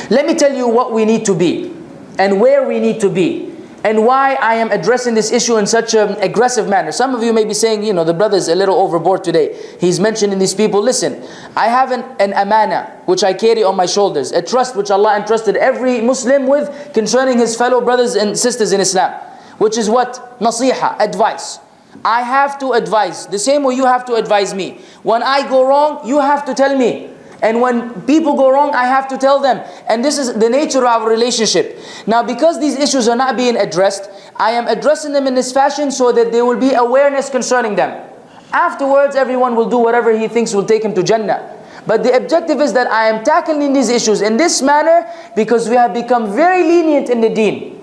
Let me tell you what we need to be and where we need to be, and why I am addressing this issue in such an aggressive manner. Some of you may be saying, the brother is a little overboard today. He's mentioning these people. Listen, I have an amana which I carry on my shoulders, a trust which Allah entrusted every Muslim with concerning his fellow brothers and sisters in Islam, which is what? Nasiha, advice. I have to advise, the same way you have to advise me. When I go wrong, you have to tell me. And when people go wrong, I have to tell them. And this is the nature of our relationship. Now, because these issues are not being addressed, I am addressing them in this fashion so that there will be awareness concerning them. Afterwards, everyone will do whatever he thinks will take him to Jannah. But the objective is that I am tackling these issues in this manner because we have become very lenient in the deen.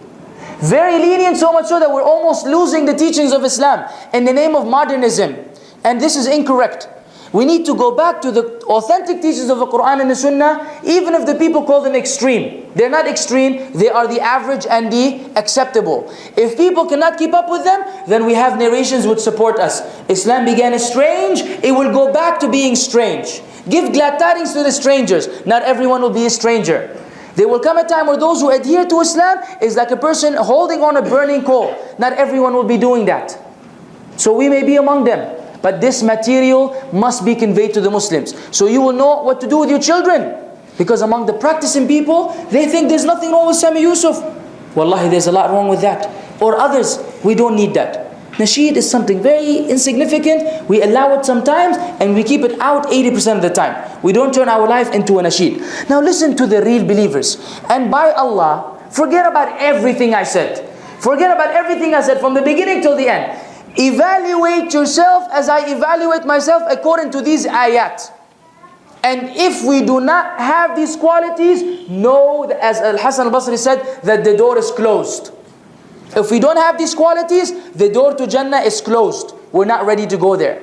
Very lenient, so much so that we're almost losing the teachings of Islam in the name of modernism. And this is incorrect. We need to go back to the authentic teachings of the Quran and the Sunnah, even if the people call them extreme. They're not extreme, they are the average and the acceptable. If people cannot keep up with them, then we have narrations which support us. Islam began as strange, it will go back to being strange. Give glad tidings to the strangers. Not everyone will be a stranger. There will come a time where those who adhere to Islam is like a person holding on a burning coal. Not everyone will be doing that. So we may be among them. But this material must be conveyed to the Muslims. So you will know what to do with your children. Because among the practicing people, they think there's nothing wrong with Sami Yusuf. Wallahi, there's a lot wrong with that. Or others, we don't need that. Nasheed is something very insignificant. We allow it sometimes and we keep it out 80% of the time. We don't turn our life into a nasheed. Now listen to the real believers. And by Allah, forget about everything I said. Forget about everything I said from the beginning till the end. Evaluate yourself as I evaluate myself according to these ayat. And if we do not have these qualities, know that, as Al-Hasan al-Basri said, that the door is closed. If we don't have these qualities, the door to Jannah is closed. We're not ready to go there.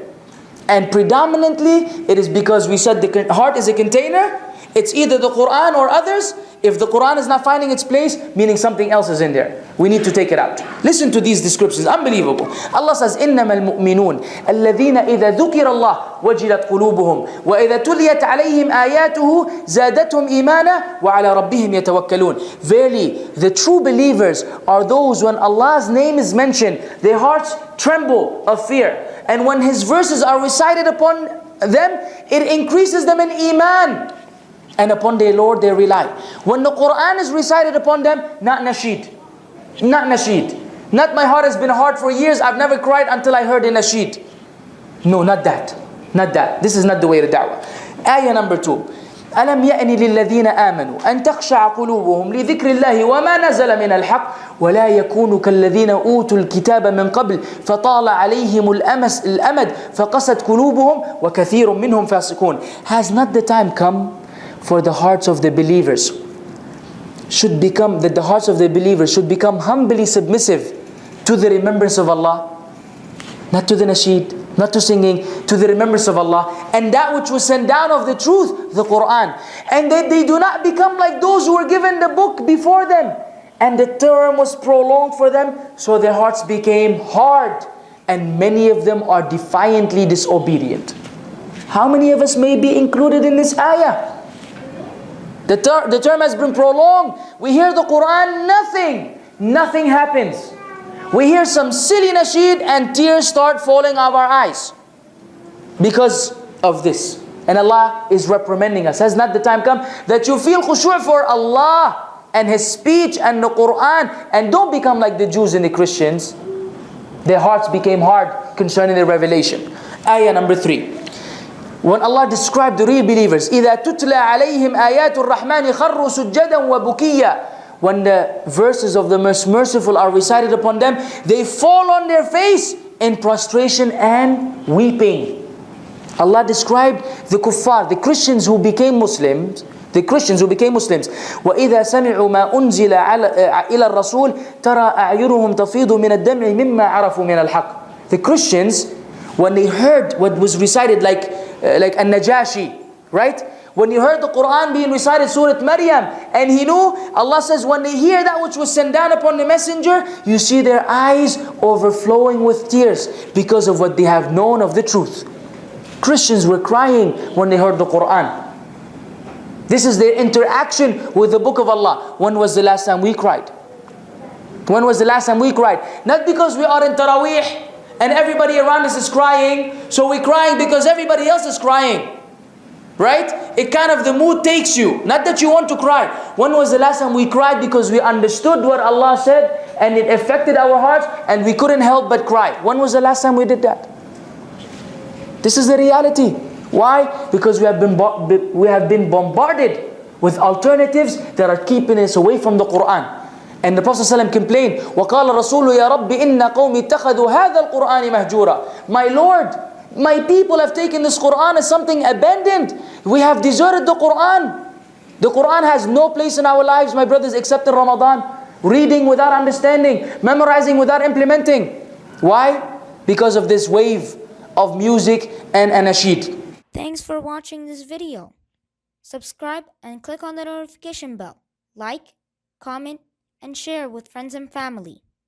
And predominantly, it is because we said the heart is a container. It's either the Quran or others. If the Quran is not finding its place, meaning something else is in there. We need to take it out. Listen to these descriptions, unbelievable. Allah says, إِنَّمَا الْمُؤْمِنُونَ الَّذِينَ إِذَا ذُكِرَ اللَّهُ وَجِلَتْ قُلُوبُهُمْ وَإِذَا تُلِيَتْ عَلَيْهِمْ آيَاتُهُ زَادَتْهُمْ إِيمَانًا وَعَلَى رَبِّهِمْ يَتَوَكَّلُونَ. Verily, the true believers are those when Allah's name is mentioned, their hearts tremble of fear. And when His verses are recited upon them, it increases them in iman. And upon their Lord they rely. When the Quran is recited upon them, not nasheed. Not nasheed. Not my heart has been hard for years, I've never cried until I heard a nasheed. No, not that. Not that. This is not the way to da'wah. Ayah number 2. أَلَمْ يَأْنِ لِلَّذِينَ آمَنُوا أَن تَخْشَعَ قُلُوبُهُمْ لِذِكْرِ اللَّهِ وَمَا نَزَلَ مِنَ الْحَقِّ وَلَا يَكُونُوا كَالَّذِينَ أُوتُوا الْكِتَابَ مِنْ قَبْلِ فَطَالَ عَلَيْهِمُ الْأَمَدُ فَقَسَتْ قُلُوبُهُمْ وَكَثِيرٌ مِّنْهُمْ فَاسِقُونَ. Has not the time come for the hearts of the believers the hearts of the believers should become humbly submissive to the remembrance of Allah? Not to the nasheed, not to singing, to the remembrance of Allah. And that which was sent down of the truth, the Quran. And that they do not become like those who were given the book before them. And the term was prolonged for them, so their hearts became hard. And many of them are defiantly disobedient. How many of us may be included in this ayah? The term has been prolonged. We hear the Quran, nothing happens. We hear some silly nasheed and tears start falling out of our eyes because of this. And Allah is reprimanding us. Has not the time come that you feel khushu' for Allah and His speech and the Quran, and don't become like the Jews and the Christians? Their hearts became hard concerning the revelation. Ayah number 3. When Allah described the real believers, إِذَا تُتْلَى عَلَيْهِمْ آيَاتُ الرَّحْمَنِ خَرُّوا سُجَّدًا وَبُكِيًّا. When the verses of the most merciful are recited upon them, they fall on their face in prostration and weeping. Allah described the kuffar, the Christians who became Muslims. وَإِذَا سَمِعُوا مَا أُنزِلَ إِلَى الرَّسُولِ تَرَى أَعْيُنُهُمْ تَفِيضُ مِنَ الدَّمْعِ مِمَّا عَرَفُوا مِنَ الْحَقِّ. The Christians, when they heard what was recited like An-Najashi, right? When you heard the Quran being recited, Surah Maryam, and he knew, Allah says, when they hear that which was sent down upon the messenger, you see their eyes overflowing with tears because of what they have known of the truth. Christians were crying when they heard the Quran. This is their interaction with the book of Allah. When was the last time we cried? When was the last time we cried? Not because we are in Taraweeh and everybody around us is crying, so we're crying because everybody else is crying. Right? It kind of, the mood takes you. Not that you want to cry. When was the last time we cried because we understood what Allah said and it affected our hearts and we couldn't help but cry? When was the last time we did that? This is the reality. Why? Because we have been bombarded with alternatives that are keeping us away from the Quran. And the Prophet ﷺ complained, وَقَالَ الرَّسُولُ يَا رَبِّ إِنَّ قَوْمِ اتَّخَذُوا هَذَا الْقُرْآنِ مَهْجُورًا. My Lord, my people have taken this Quran as something abandoned. We have deserted the Quran. The Quran has no place in our lives, my brothers, except in Ramadan. Reading without understanding, memorizing without implementing. Why? Because of this wave of music and Nasheed. Thanks for watching this video. Subscribe and click on the notification bell. Like, comment, and share with friends and family.